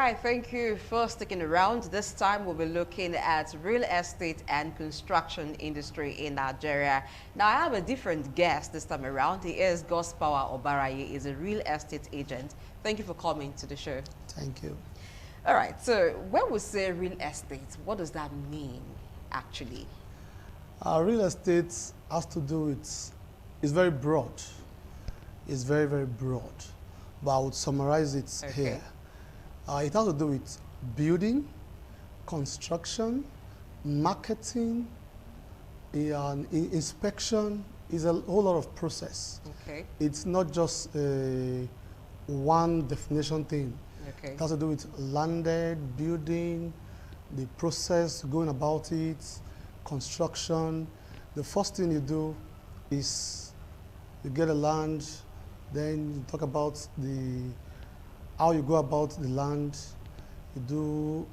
right, thank you for sticking around. This time we'll be looking at real estate and construction industry in Nigeria. Now I have a different guest this time around. He is Gospower Obaraye. He's a real estate agent. Thank you for coming to the show. Thank you. All right, so when we say real estate, what does that mean actually? Real estate has to do with, it's very broad. It's very, very broad. But I would summarize it here. It has to do with building, construction, marketing, inspection. Is a whole lot of process. Okay. It's not just one definition thing. Okay. It has to do with landed, building, the process, going about it, construction. The first thing you do is you get a land, then you talk about how you go about the land, you do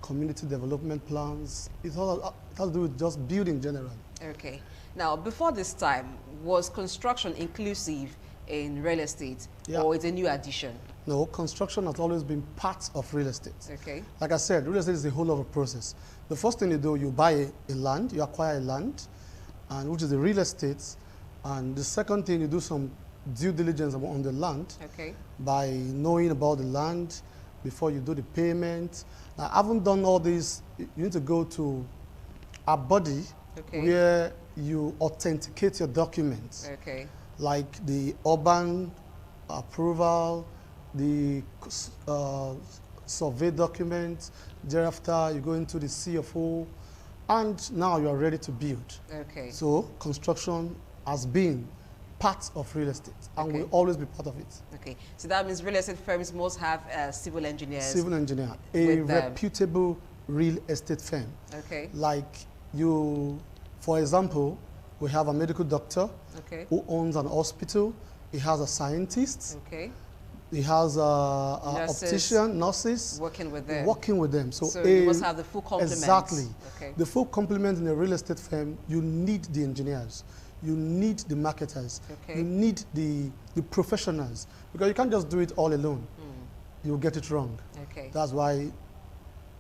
community development plans. It has to do with just building generally. Okay. Now, before this time, was construction inclusive in real estate, or it's a new addition? No, construction has always been part of real estate. Okay. Like I said, real estate is a whole lot of process. The first thing you do, you buy a land, you acquire a land, and which is the real estate. And the second thing, you do some due diligence on the land. Okay. By knowing about the land before you do the payment. Now, I haven't done all this. You need to go to a body where you authenticate your documents. Okay. Like the urban approval, the survey documents. Thereafter, you go into the CFO, and now you are ready to build. Okay. So construction has been part of real estate and will always be part of it. Okay. So that means real estate firms must have civil engineers. Civil engineer, a reputable real estate firm. Okay. Like you, for example, we have a medical doctor who owns an hospital. He has a scientist. Okay. He has a optician, nurses. Working with them. Working with them. So you must have the full complement. Exactly. Okay. The full complement in a real estate firm, you need the engineers. You need the marketers. Okay. You need the professionals. Because you can't just do it all alone. You'll get it wrong. Okay. That's why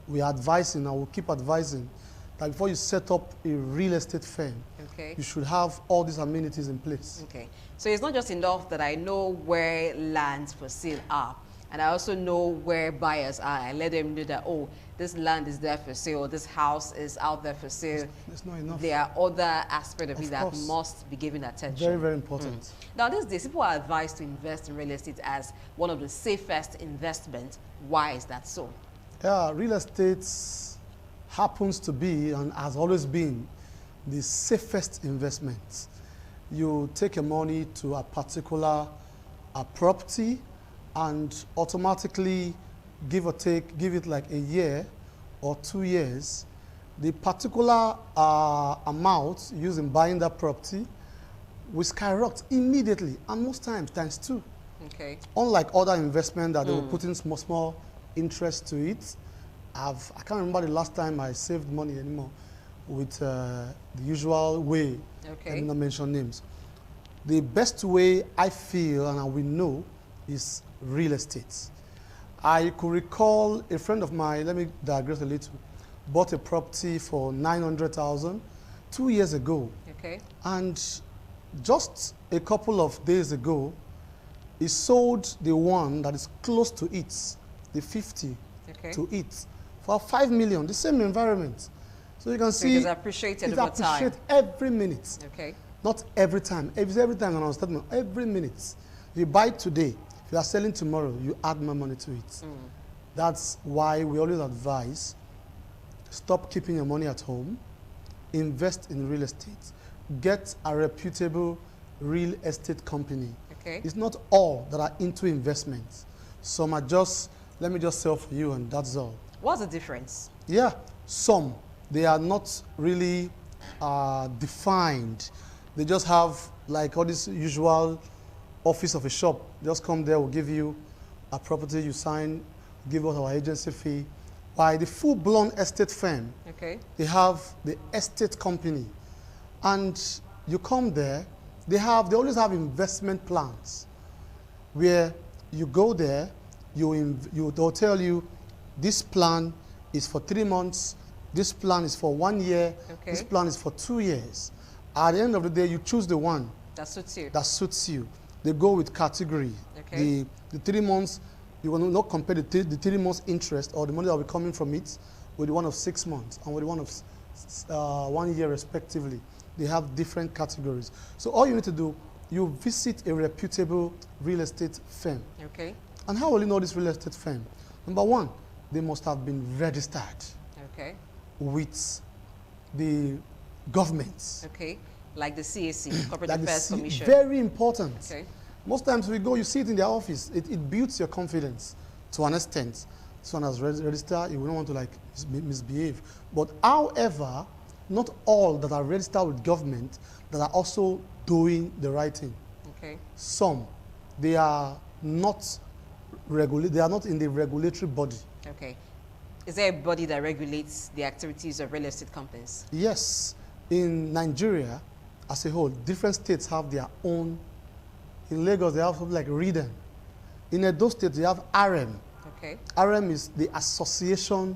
we are advising, and we'll keep advising, that before you set up a real estate firm, you should have all these amenities in place. Okay. So it's not just enough that I know where lands for sale are, and I also know where buyers are. I let them know that, oh, this land is there for sale, this house is out there for sale. It's not enough. There are other aspects of it that must be given attention. Very, very important. Now, these days, people are advised to invest in real estate as one of the safest investments. Why is that so? Yeah, real estate happens to be and has always been the safest investment. You take your money to a particular property and automatically give or take, give it like a year or 2 years, the particular amount used in buying that property will skyrocket immediately, and most times times 2. Okay. Unlike other investment that they will put in small interest to it. I can't remember the last time I saved money anymore with the usual way. Okay. Let me not mention names. The best way I feel and I will know is real estate. I could recall a friend of mine, let me digress a little, bought a property for 900,000 2 years ago. Okay. And just a couple of days ago, he sold the one that is close to it, the 50 to it, for 5 million, the same environment. So you can see it's appreciated over time. It's appreciated every minute. Okay. Not every time. Every time on our statement, every minute. You buy today, if you are selling tomorrow, you add more money to it. That's why we always advise, stop keeping your money at home, invest in real estate, get a reputable real estate company. Okay. It's not all that are into investments. Some are just, let me just sell for you and that's all. What's the difference? Yeah, some. They are not really defined. They just have like all this usual office of a shop. Just come there, we'll give you a property, you sign, give us our agency fee. By the full-blown estate firm, they have the estate company. And you come there, they always have investment plans where you go there, they'll tell you this plan is for 3 months, this plan is for 1 year, Okay. this plan is for 2 years. At the end of the day, you choose the one That suits you. that suits you. They go with category. Okay. The 3 months, you will not compare the 3 months interest or the money that will be coming from it with the one of 6 months and with the one of 1 year respectively. They have different categories. So all you need to do, you visit a reputable real estate firm. Okay. And how will you know this real estate firm? Number one, they must have been registered Okay. with the government. Okay. Like the CAC, Corporate Like the Affairs Commission. Very important. Okay. Most times we go, you see it in their office. It builds your confidence to an extent. This one has registered, you will not want to like misbehave. But however, not all that are registered with government that are also doing the right thing. Okay. Some, they are not they are not in the regulatory body. Okay. Is there a body that regulates the activities of real estate companies? Yes, in Nigeria as a whole, different states have their own. In Lagos, they have something like REDEN. In Edo State, they have RM. Okay. RM is the Association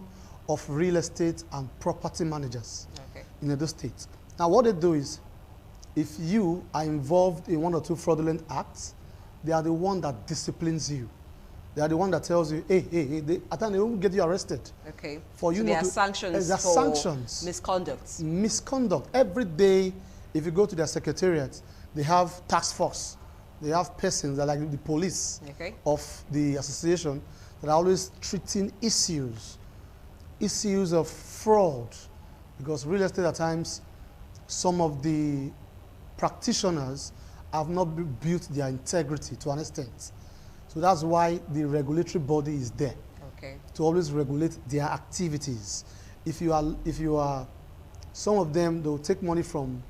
of Real Estate and Property Managers Okay. in Edo State. Now, what they do is, if you are involved in 1 or 2 fraudulent acts, they are the one that disciplines you. They are the one that tells you, hey, at times they won't get you arrested. Okay. For you So not there are to- sanctions there are for sanctions. misconduct. Misconduct. Every day, if you go to their secretariat, they have task force. They have persons that are like the police Okay. of the association that are always treating issues of fraud. Because real estate at times, some of the practitioners have not built their integrity to an extent. So that's why the regulatory body is there Okay. to always regulate their activities. If you are, some of them, they'll take money from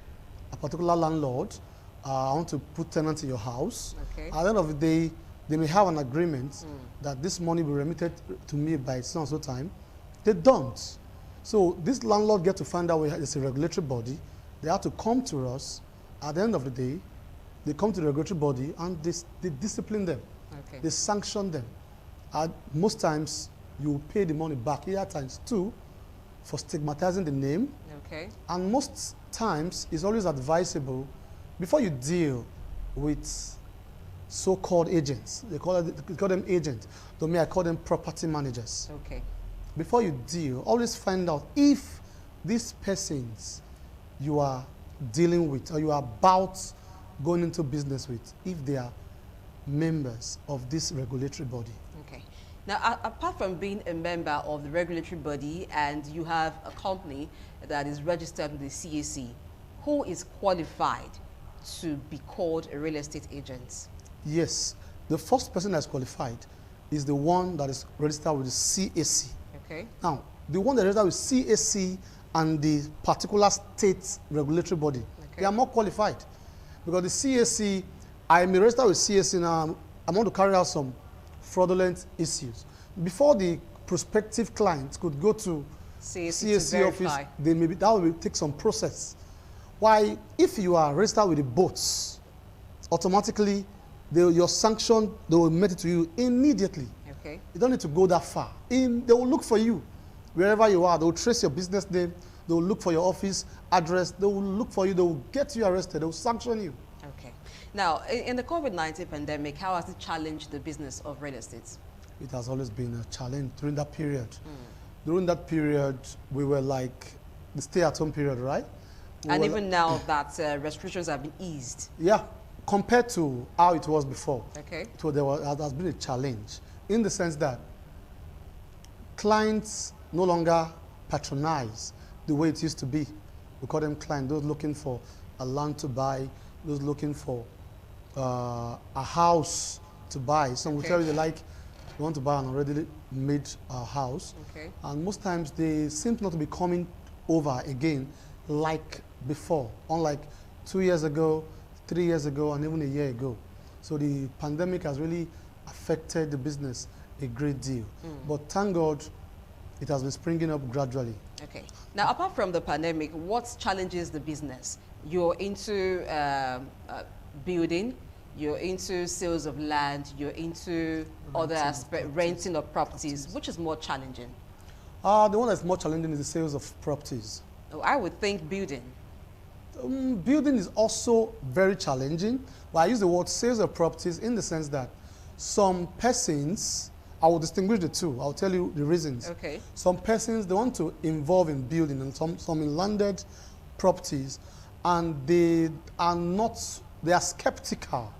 a particular landlord. I want to put tenants in your house. Okay. At the end of the day, they may have an agreement that this money will be remitted to me by so and so time. They don't. So this landlord get to find out where it's a regulatory body. They have to come to us. At the end of the day, they come to the regulatory body and they discipline them. Okay. They sanction them. Most times, you pay the money back, either times 2 for stigmatizing the name. Okay. And most times, it's always advisable, before you deal with so-called agents, they call them agents, though me I call them property managers. Okay. Before you deal, always find out if these persons you are dealing with or you are about going into business with, if they are members of this regulatory body. Okay. Now, apart from being a member of the regulatory body and you have a company that is registered with the CAC, who is qualified to be called a real estate agent? Yes, the first person that's qualified is the one that is registered with the CAC. Okay. Now, the one that is registered with CAC and the particular state regulatory body, they are more qualified. Because the CAC, I may register with CAC now, I want to carry out some fraudulent issues. Before the prospective client could go to CAC office, that will take some process. Why, if you are registered with the boats, automatically your sanction, they will make it to you immediately. Okay. You don't need to go that far. They will look for you wherever you are. They will trace your business name. They will look for your office address. They will look for you. They will get you arrested. They will sanction you. Okay. Now, in the COVID-19 pandemic, how has it challenged the business of real estate? It has always been a challenge during that period. During that period, we were like the stay-at-home period, right? And even now that restrictions have been eased. Yeah, compared to how it was before. Okay. There has been a challenge in the sense that clients no longer patronize the way it used to be. We call them clients, those looking for a land to buy, those looking for a house to buy. Some will tell you they want to buy an already made house. Okay. And most times they seem not to be coming over again like before, unlike 2 years ago, 3 years ago, and even a year ago. So the pandemic has really affected the business a great deal. But thank God, it has been springing up gradually. Okay. Now, apart from the pandemic, what challenges the business? You're into building, you're into sales of land, you're into other aspects, renting of properties. Which is more challenging? The one that's more challenging is the sales of properties. Oh, I would think building. Building is also very challenging, but I use the word sales of properties in the sense that some persons, I will distinguish the two. I'll tell you the reasons. Okay. Some persons, they want to involve in building and some in landed properties, and they are skeptical.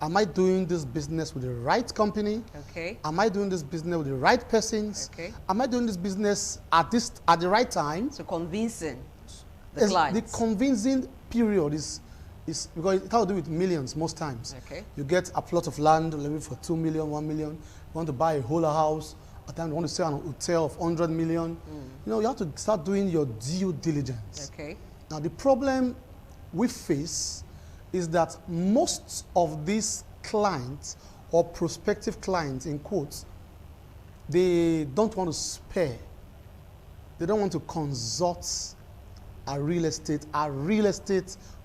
Am I doing this business with the right company? Okay. Am I doing this business with the right persons? Okay. Am I doing this business at the right time? So convincing the clients. The convincing period is because it has to do with millions most times. Okay. You get a plot of land maybe for 2 million, 1 million. You want to buy a whole house. At times you want to sell an hotel of 100 million. You know, you have to start doing your due diligence. Okay. Now the problem we face is that most of these clients or prospective clients, in quotes, they don't want to spare. They don't want to consult a real estate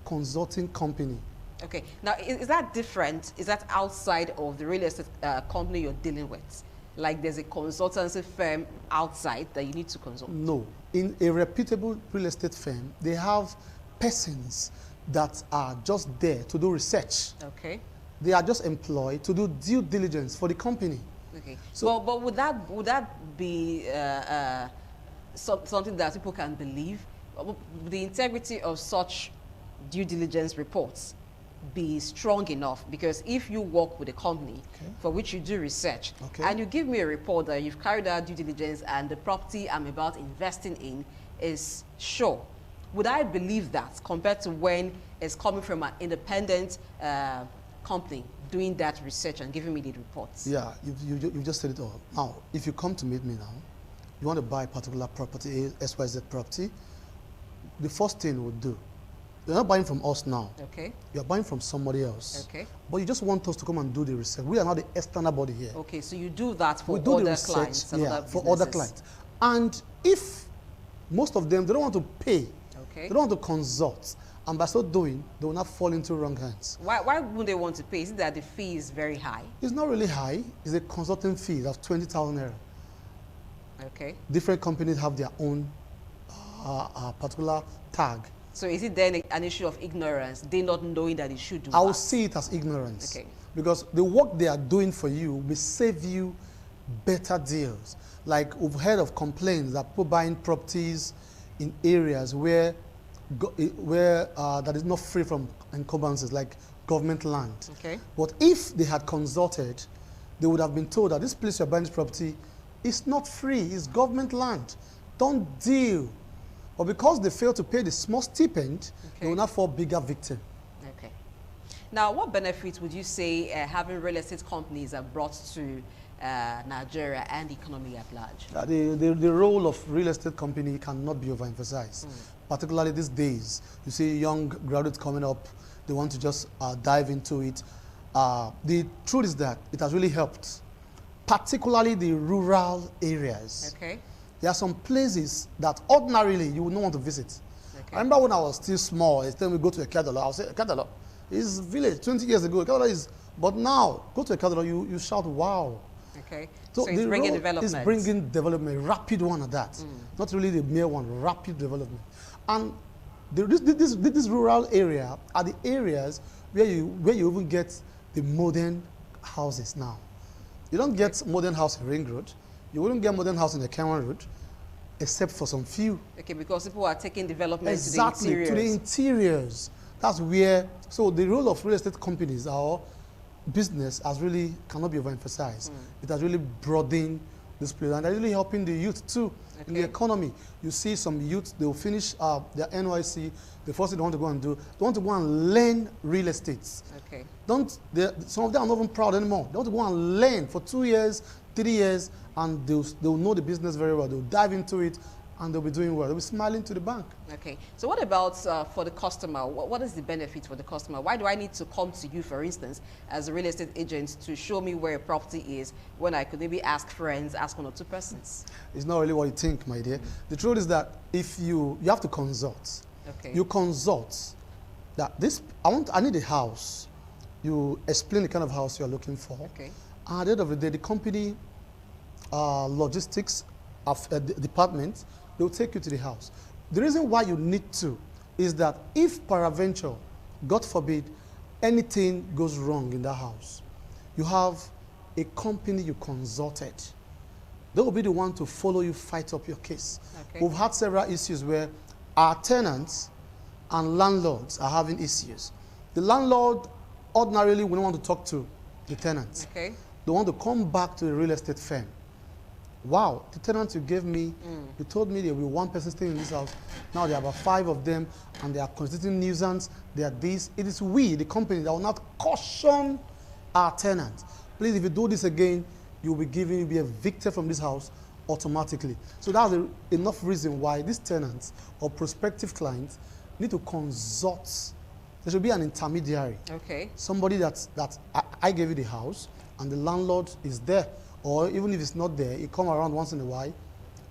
consulting company. Okay. Now, is that different? Is that outside of the real estate company you're dealing with? Like there's a consultancy firm outside that you need to consult? No. In a reputable real estate firm, they have persons that are just there to do research. Okay. They are just employed to do due diligence for the company. Okay. So, but would that be something that people can believe? Would the integrity of such due diligence reports be strong enough? Because if you work with a company for which you do research, and you give me a report that you've carried out due diligence and the property I'm about investing in is sure, would I believe that compared to when it's coming from an independent company doing that research and giving me the reports? Yeah, you've just said it all. Now, if you come to meet me now, you want to buy a particular property, XYZ property, the first thing we'll do, you're not buying from us now. Okay. You're buying from somebody else. Okay. But you just want us to come and do the research. We are not the external body here. Okay, so you do that for we do other the research, clients and other for other clients. And if most of them, they don't want to pay, they don't want to consult, and by so doing, they will not fall into wrong hands. Why wouldn't they want to pay? Is it that the fee is very high? It's not really high. It's a consulting fee of 20,000 naira. Okay. Different companies have their own particular tag. So is it then an issue of ignorance, they not knowing that they should do I will that? see it as ignorance. Okay. Because the work they are doing for you will save you better deals. Like we've heard of complaints that people buying properties in areas where that is not free from encumbrances, like government land. Okay. But if they had consulted, they would have been told that this place you're buying this property is not free, it's government land. Don't deal. But because they fail to pay the small stipend, they will not fall bigger victim. Okay. Now, what benefits would you say having real estate companies are brought to Nigeria and the economy at large? The role of real estate company cannot be overemphasized. Particularly these days, you see young graduates coming up, they want to just dive into it. The truth is that it has really helped, particularly the rural areas. Okay. There are some places that ordinarily you would not want to visit. Okay. I remember when I was still small, it's time we go to a Kedala, I'll say, Kedala is village, 20 years ago, Kedala is, but now, go to a Kedala, you shout, wow. Okay. So it's bringing development. It's bringing development, rapid one at that. Not really the mere one, rapid development. And this rural area are the areas where you even get the modern houses now. You don't get modern house in Ring Road. You wouldn't get modern house in the Kenwan Road, except for some few. Okay, because people are taking development to the interiors. That's where, so the role of real estate companies or business cannot be overemphasized. It has really broadened this place, and they're really helping the youth too in the economy. You see some youth, they will finish their NYC, the first thing they want to go and do, they want to go and learn real estate. Okay. Some of them are not even proud anymore. They want to go and learn for 2 years, 3 years, and they'll know the business very well. They'll dive into it, and they'll be doing well. They'll be smiling to the bank. Okay. So what about for the customer? What is the benefit for the customer? Why do I need to come to you, for instance, as a real estate agent to show me where a property is when I could maybe ask friends, ask 1 or 2 persons? It's not really what you think, my dear. The truth is that if you have to consult. Okay. You consult that I need a house. You explain the kind of house you're looking for. Okay. And at the end of the day, the company logistics of the department, they'll take you to the house. The reason why you need to is that if peradventure, God forbid, anything goes wrong in that house, you have a company you consulted. They will be the one to follow you, fight up your case. Okay. We've had several issues where our tenants and landlords are having issues. The landlord ordinarily will not want to talk to the tenants. Okay. They want to come back to the real estate firm. Wow, the tenants you gave me, you told me there will be one person staying in this house. Now there are about 5 of them, and they are constituting nuisance. They are this. It is we, the company, that will not caution our tenants. Please, if you do this again, you'll be evicted from this house automatically. So that's enough reason why these tenants or prospective clients need to consult. There should be an intermediary. Okay. Somebody that I gave you the house, and the landlord is there. Or even if it's not there, he come around once in a while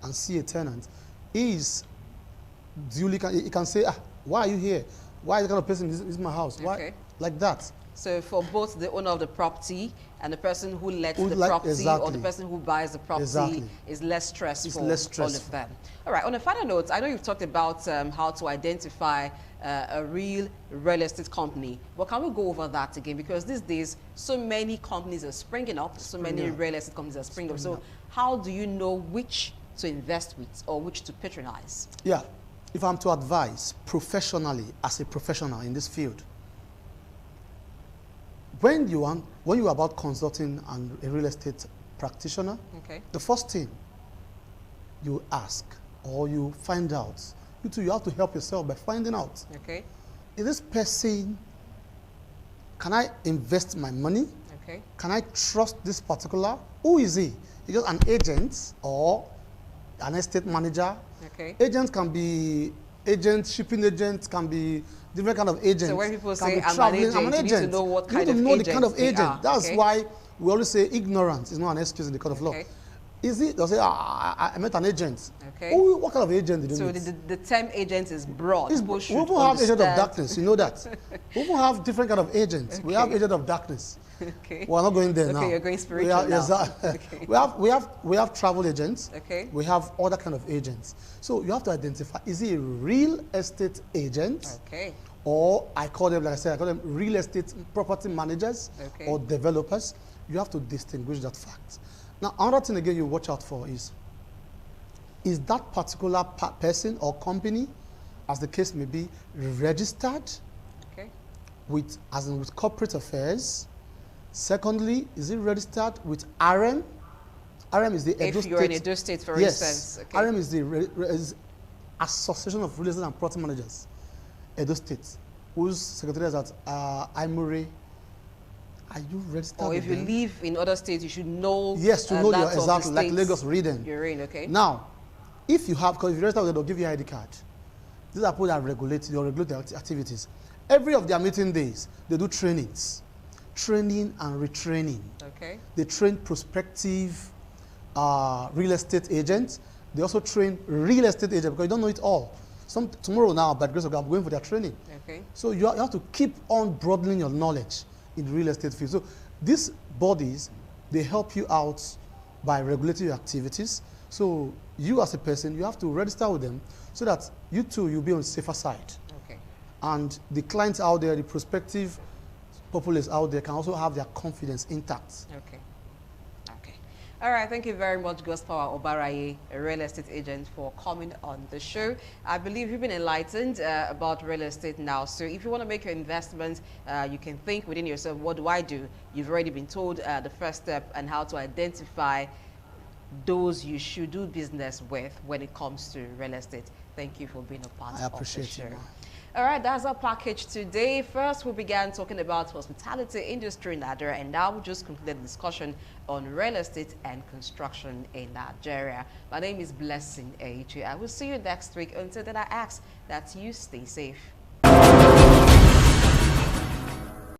and see a tenant. He is duly, he can say, why are you here? Why is the kind of person, this is my house? Why? Okay. Like that. So for both the owner of the property and the person who lets the property, exactly. or the person who buys the property, Exactly. is less stressful. It's less All stressful. of them. All right. On a final note, I know you've talked about how to identify a real estate company, but can we go over that again? Because these days, so many companies are springing up, so many real estate companies are springing up. So how do you know which to invest with or which to patronize? Yeah. If I'm to advise professionally, as a professional in this field, when you are about consulting a real estate practitioner, Okay. the first thing you ask or you find out, you have to help yourself by finding out, Okay. is this person, can I invest my money? Okay. Can I trust this particular? Who is he? Is just an agent or an estate manager? Okay. Agents can be agents, shipping agents can be different kind of agents. So when people Can say be I'm an traveling, agent, I'm an you need to agent. know what You need kind of to know the kind of agents they agent. are, That's okay? why we always say ignorance is not an excuse in the court of law. Okay. Is it? They'll say, I met an agent. Okay. What kind of agent did you So meet? the term agent is broad. We People should even have agent of understand. darkness, you know that. We even have different kind of agents. We have Okay. agent of darkness. Okay. We're not going there now. Okay, you're going spiritual now. Okay. We have travel agents. Okay. We have other kind of agents. So you have to identify, is he a real estate agent? Okay. Or I call them, like I said, I call them real estate property managers Okay. or developers. You have to distinguish that fact. Now, another thing again you watch out for is that particular person or company, as the case may be, registered Okay. with corporate affairs? Secondly, is it registered with RM? RM is the Edo If you're in State. Edo State, for Yes, instance. Okay. RM is the is Association of Real Estate and Property Managers, Edo State, whose secretary is at Imure. Are you registered Or with if you them? live in other states, you should know. Yes, to know that your of the exactly, like states Lagos Reading. You're in, okay. Now, if you have, because if you register with them, they'll give you an ID card. These are people that regulate their activities. Every of their meeting days, they do trainings, training and retraining. Okay. They train prospective real estate agents. They also train real estate agents because you don't know it all. Tomorrow now, by the grace of God, I'm going for their training. Okay. So you have to keep on broadening your knowledge in the real estate field. So these bodies, they help you out by regulating your activities. So you as a person, you have to register with them so that you too, you'll be on the safer side. Okay. And the clients out there, the prospective populace out there can also have their confidence intact. Okay. Okay. All right. Thank you very much, Gospower Obaraye, a real estate agent, for coming on the show. I believe you've been enlightened about real estate now. So if you want to make your investment, you can think within yourself, what do I do? You've already been told the first step and how to identify those you should do business with when it comes to real estate. Thank you for being a part I of the appreciate show. you, ma'am. All right, that's our package today. First, we began talking about hospitality industry in Nigeria, and now we just concluded the discussion on real estate and construction in Nigeria. My name is Blessing Aichi. I will see you next week. Until then, I ask that you stay safe.